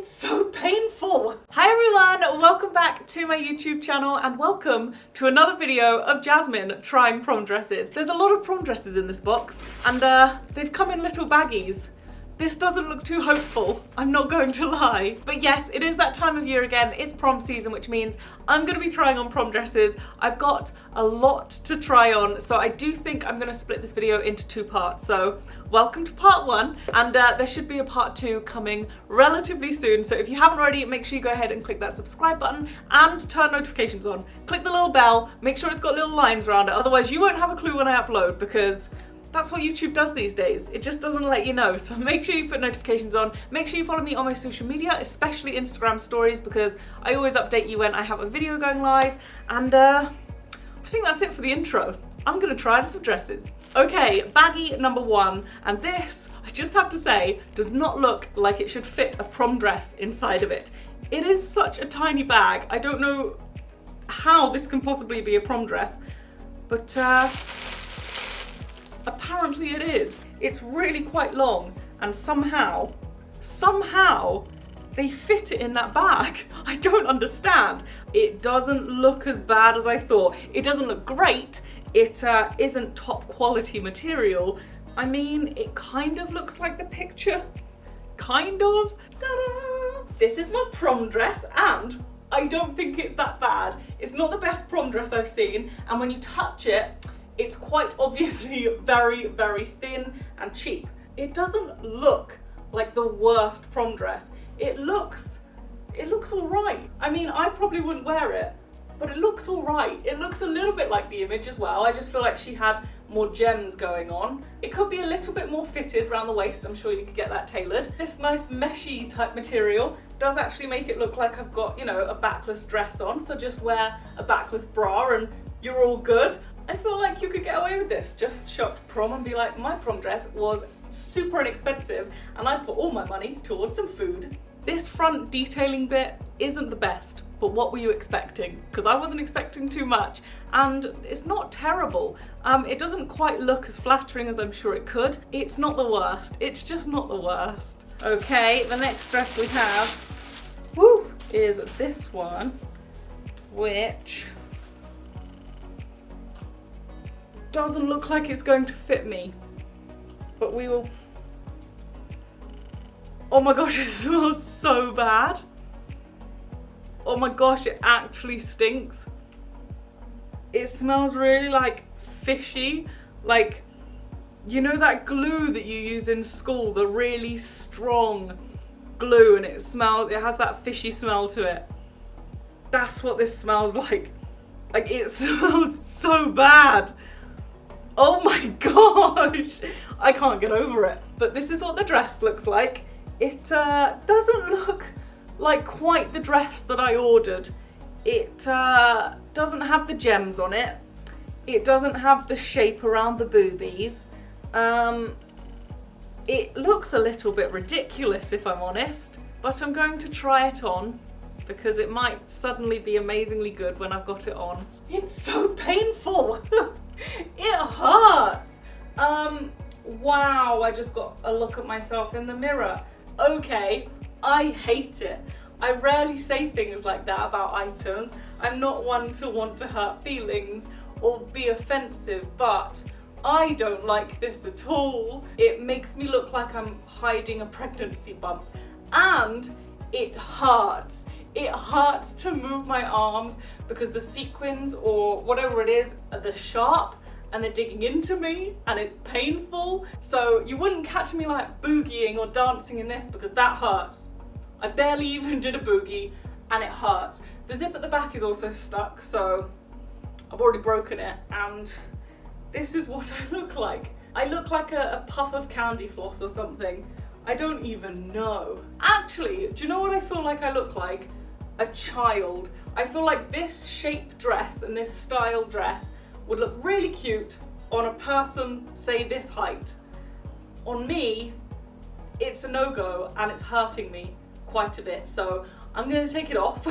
It's so painful. Hi everyone, welcome back to my YouTube channel and welcome to another video of Jasmine trying prom dresses. There's a lot of prom dresses in this box and they've come in little baggies. This doesn't look too hopeful, I'm not going to lie. But yes, it is that time of year again, it's prom season, which means I'm gonna be trying on prom dresses. I've got a lot to try on, so I do think I'm gonna split this video into two parts. So welcome to part one, and there should be a part two coming relatively soon. So if you haven't already, make sure you go ahead and click that subscribe button and turn notifications on. Click the little bell, make sure it's got little lines around it, otherwise you won't have a clue when I upload, because that's what YouTube does these days. It just doesn't let you know. So make sure you put notifications on. Make sure you follow me on my social media, especially Instagram stories, because I always update you when I have a video going live. And I think that's it for the intro. I'm gonna try on some dresses. Okay, baggie number one. And this, I just have to say, does not look like it should fit a prom dress inside of it. It is such a tiny bag. I don't know how this can possibly be a prom dress, but apparently it is. It's really quite long and somehow they fit it in that bag. I don't understand. It doesn't look as bad as I thought. It doesn't look great. It isn't top quality material. I mean, it kind of looks like the picture. Kind of. Ta-da! This is my prom dress and I don't think it's that bad. It's not the best prom dress I've seen, and when you touch it, it's quite obviously very, very thin and cheap. It doesn't look like the worst prom dress. It looks all right. I mean, I probably wouldn't wear it, but it looks all right. It looks a little bit like the image as well. I just feel like she had more gems going on. It could be a little bit more fitted around the waist. I'm sure you could get that tailored. This nice meshy type material does actually make it look like I've got, you know, a backless dress on. So just wear a backless bra and you're all good. I feel like you could get away with this. Just shop prom and be like, my prom dress was super inexpensive and I put all my money towards some food. This front detailing bit isn't the best, but what were you expecting? Because I wasn't expecting too much, and it's not terrible. It doesn't quite look as flattering as I'm sure it could. It's not the worst. It's just not the worst. Okay, the next dress we have, is this one, which doesn't look like it's going to fit me, but we will. Oh my gosh, it smells so bad. Oh my gosh, it actually stinks. It smells really like fishy, like, you know that glue that you use in school, the really strong glue, and it has that fishy smell to it. That's what this smells like. Like, it smells so bad. Oh my gosh, I can't get over it. But this is what the dress looks like. It doesn't look like quite the dress that I ordered. It doesn't have the gems on it. It doesn't have the shape around the boobies. It looks a little bit ridiculous if I'm honest, but I'm going to try it on because it might suddenly be amazingly good when I've got it on. It's so painful. It hurts. Wow, I just got a look at myself in the mirror. Okay, I hate it. I rarely say things like that about items. I'm not one to want to hurt feelings or be offensive, but I don't like this at all. It makes me look like I'm hiding a pregnancy bump, and it hurts. It hurts to move my arms because the sequins or whatever it is are sharp and they're digging into me and it's painful. So you wouldn't catch me like boogieing or dancing in this because that hurts. I barely even did a boogie and it hurts. The zip at the back is also stuck, so I've already broken it, and this is what I look like. I look like a puff of candy floss or something. I don't even know. Actually, do you know what I feel like I look like? A child. I feel like this shape dress and this style dress would look really cute on a person, say this height. On me, it's a no-go and it's hurting me quite a bit, so I'm gonna take it off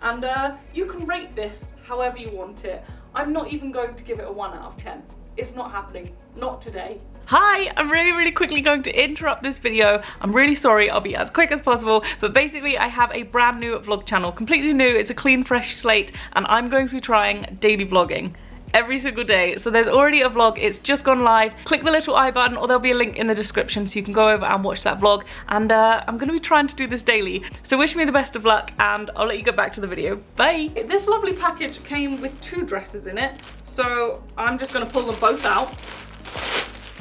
and you can rate this however you want it. I'm not even going to give it a 1 out of 10. It's not happening, not today. Hi, I'm really quickly going to interrupt this video. I'm really sorry, I'll be as quick as possible, but basically I have a brand new vlog channel, completely new, it's a clean fresh slate, and I'm going to be trying daily vlogging every single day. So there's already a vlog, it's just gone live. Click the little I button or there'll be a link in the description so you can go over and watch that vlog, and I'm gonna be trying to do this daily. So wish me the best of luck and I'll let you get back to the video. Bye! This lovely package came with 2 dresses in it, so I'm just gonna pull them both out.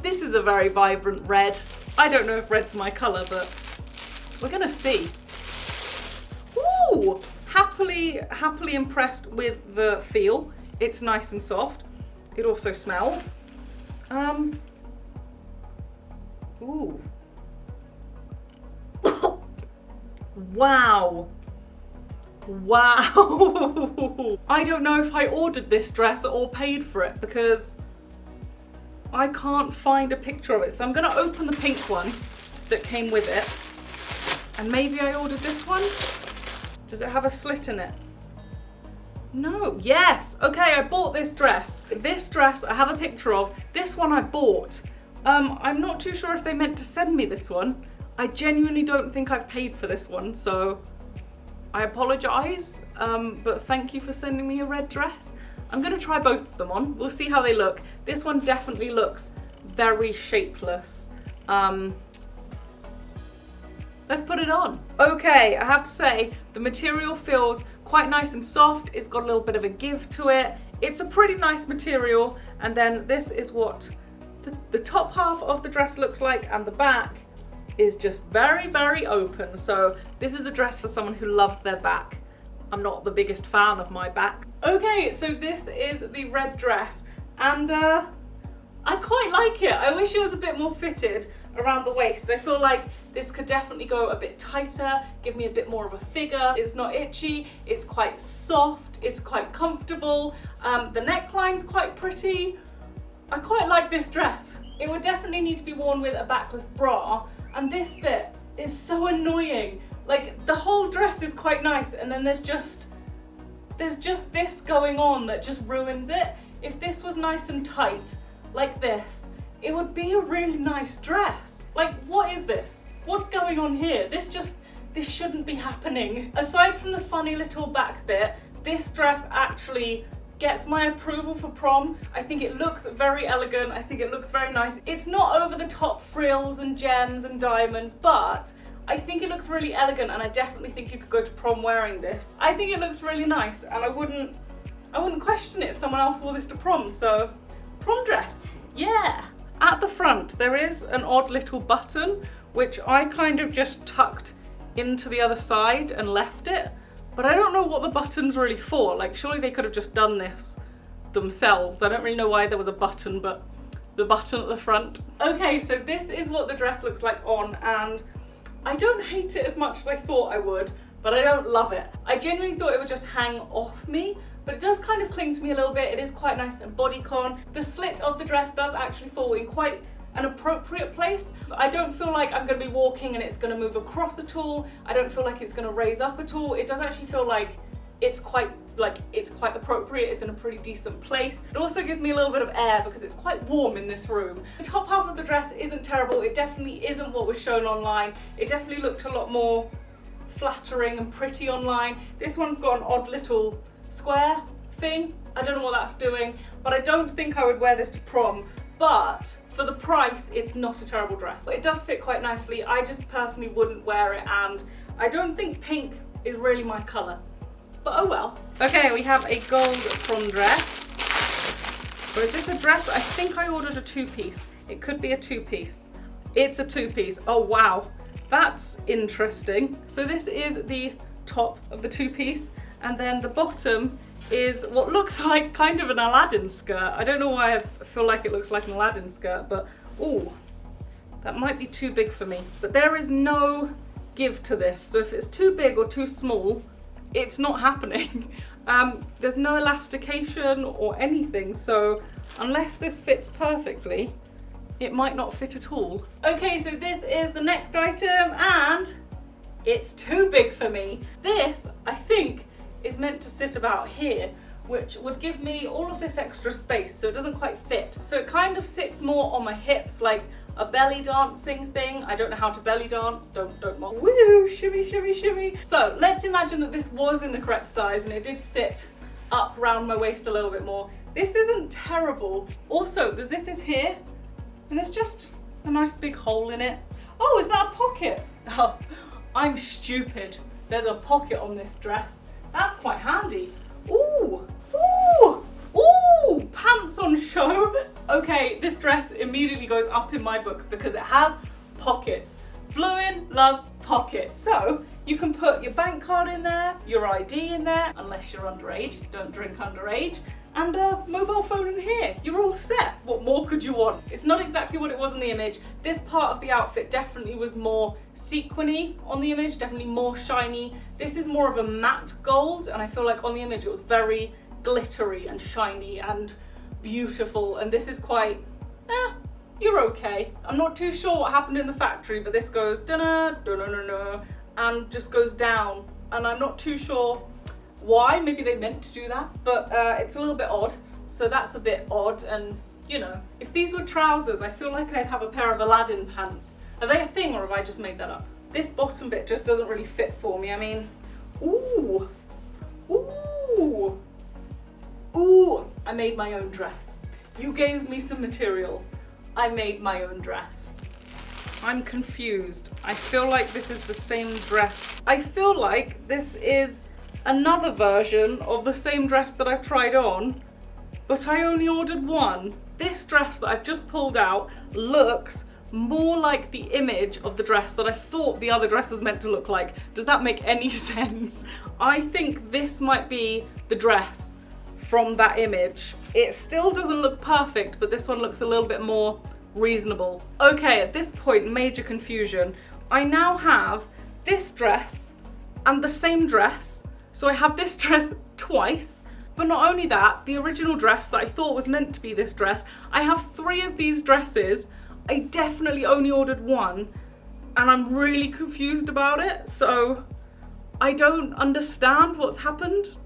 This is a very vibrant red. I don't know if red's my colour, but we're gonna see. Ooh! Happily impressed with the feel. It's nice and soft. It also smells. Ooh. Wow. Wow. I don't know if I ordered this dress or paid for it because I can't find a picture of it. So I'm gonna open the pink one that came with it. And maybe I ordered this one? Does it have a slit in it? No, yes. Okay, I bought this dress. This dress I have a picture of. This one I bought. I'm not too sure if they meant to send me this one. I genuinely don't think I've paid for this one, so I apologise. But thank you for sending me a red dress. I'm gonna try both of them on. We'll see how they look. This one definitely looks very shapeless. Let's put it on. Okay, I have to say, the material feels quite nice and soft. It's got a little bit of a give to it. It's a pretty nice material. And then this is what the top half of the dress looks like, and the back is just very open. So this is a dress for someone who loves their back. I'm not the biggest fan of my back. Okay, so this is the red dress, and I quite like it. I wish it was a bit more fitted around the waist. I feel like this could definitely go a bit tighter, give me a bit more of a figure. It's not itchy, it's quite soft, it's quite comfortable. The neckline's quite pretty. I quite like this dress. It would definitely need to be worn with a backless bra, and this bit is so annoying. Like, the whole dress is quite nice, and then there's just this going on that just ruins it. If this was nice and tight, like this, it would be a really nice dress. Like, what is this? What's going on here? This shouldn't be happening. Aside from the funny little back bit, this dress actually gets my approval for prom. I think it looks very elegant. I think it looks very nice. It's not over the top frills and gems and diamonds, but I think it looks really elegant, and I definitely think you could go to prom wearing this. I think it looks really nice, and I wouldn't question it if someone else wore this to prom, so prom dress, yeah. At the front, there is an odd little button, which I kind of just tucked into the other side and left it, but I don't know what the button's really for. Like, surely they could have just done this themselves. I don't really know why there was a button, but the button at the front. Okay, so this is what the dress looks like on, and I don't hate it as much as I thought I would, but I don't love it. I genuinely thought it would just hang off me, but it does kind of cling to me a little bit. It is quite nice and bodycon. The slit of the dress does actually fall in quite an appropriate place. I don't feel like I'm going to be walking and it's going to move across at all. I don't feel like it's going to raise up at all. It does actually feel like it's quite appropriate. It's in a pretty decent place. It also gives me a little bit of air because it's quite warm in this room. The top half of the dress isn't terrible. It definitely isn't what was shown online. It definitely looked a lot more flattering and pretty online. This one's got an odd little square thing. I don't know what that's doing, but I don't think I would wear this to prom. But for the price, it's not a terrible dress. It does fit quite nicely. I just personally wouldn't wear it, and I don't think pink is really my colour. But oh well. Okay, we have a gold prom dress. Or is this a dress? I think I ordered a 2-piece. It could be a 2-piece. It's a 2-piece. Oh wow, that's interesting. So this is the top of the 2-piece, and then the bottom is what looks like kind of an Aladdin skirt. I don't know why I feel like it looks like an Aladdin skirt, but ooh, that might be too big for me. But there is no give to this, so if it's too big or too small, it's not happening. There's no elastication or anything, so unless this fits perfectly, it might not fit at all. Okay, so this is the next item, and it's too big for me. This, I think, is meant to sit about here, which would give me all of this extra space, so it doesn't quite fit. So it kind of sits more on my hips, like a belly dancing thing. I don't know how to belly dance, don't mock. Woo, shimmy, shimmy, shimmy. So let's imagine that this was in the correct size and it did sit up around my waist a little bit more. This isn't terrible. Also, the zip is here and there's just a nice big hole in it. Oh, is that a pocket? Oh, I'm stupid. There's a pocket on this dress. That's quite handy. Ooh, ooh, ooh, pants on show. Okay, this dress immediately goes up in my books because it has pockets. Bloomin' love pockets. So you can put your bank card in there, your ID in there, unless you're underage, don't drink underage, and a mobile phone in here. You're all set. What more could you want? It's not exactly what it was in the image. This part of the outfit definitely was more sequiny on the image, definitely more shiny. This is more of a matte gold, and I feel like on the image it was very glittery and shiny and beautiful, and this is quite, you're okay. I'm not too sure what happened in the factory, but this goes da-na, da-na-na-na, and just goes down, and I'm not too sure why. Maybe they meant to do that, but it's a little bit odd. So that's a bit odd, and you know, if these were trousers, I feel like I'd have a pair of Aladdin pants. Are they a thing, or have I just made that up? This bottom bit just doesn't really fit for me. I mean, ooh, ooh, ooh, I made my own dress. You gave me some material. I made my own dress. I'm confused. I feel like this is the same dress. I feel like this is another version of the same dress that I've tried on, but I only ordered one. This dress that I've just pulled out looks more like the image of the dress that I thought the other dress was meant to look like. Does that make any sense? I think this might be the dress from that image. It still doesn't look perfect, but this one looks a little bit more reasonable. Okay, at this point, major confusion. I now have this dress and the same dress. So I have this dress twice, but not only that, the original dress that I thought was meant to be this dress, I have 3 of these dresses. I definitely only ordered one, and I'm really confused about it. So I don't understand what's happened.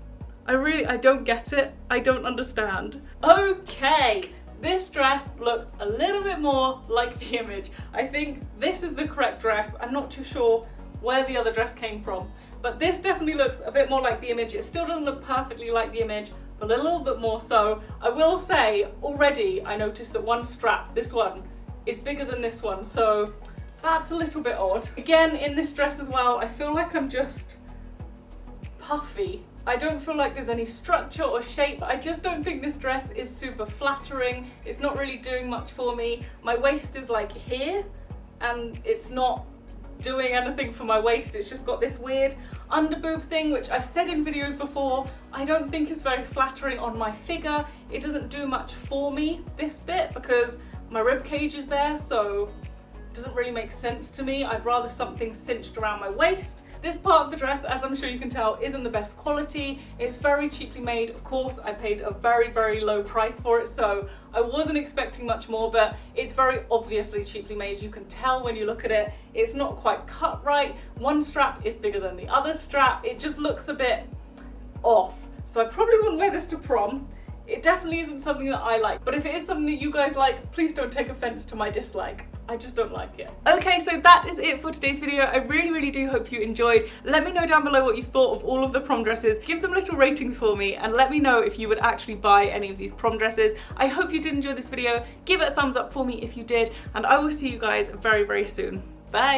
I don't get it. I don't understand. Okay, this dress looks a little bit more like the image. I think this is the correct dress. I'm not too sure where the other dress came from, but this definitely looks a bit more like the image. It still doesn't look perfectly like the image, but a little bit more so. I will say, already I noticed that one strap, this one, is bigger than this one, so that's a little bit odd. Again, in this dress as well, I feel like I'm just puffy. I don't feel like there's any structure or shape. I just don't think this dress is super flattering. It's not really doing much for me. My waist is like here, and it's not doing anything for my waist. It's just got this weird underboob thing, which I've said in videos before, I don't think is very flattering on my figure. It doesn't do much for me, this bit, because my rib cage is there, so it doesn't really make sense to me. I'd rather something cinched around my waist. This part of the dress, as I'm sure you can tell, isn't the best quality. It's very cheaply made. Of course, I paid a very, very low price for it, so I wasn't expecting much more, but it's very obviously cheaply made. You can tell when you look at it. It's not quite cut right. One strap is bigger than the other strap. It just looks a bit off. So I probably wouldn't wear this to prom. It definitely isn't something that I like, but if it is something that you guys like, please don't take offense to my dislike. I just don't like it. Okay, so that is it for today's video. I really, really do hope you enjoyed. Let me know down below what you thought of all of the prom dresses. Give them little ratings for me, and let me know if you would actually buy any of these prom dresses. I hope you did enjoy this video. Give it a thumbs up for me if you did, and I will see you guys very, very soon. Bye.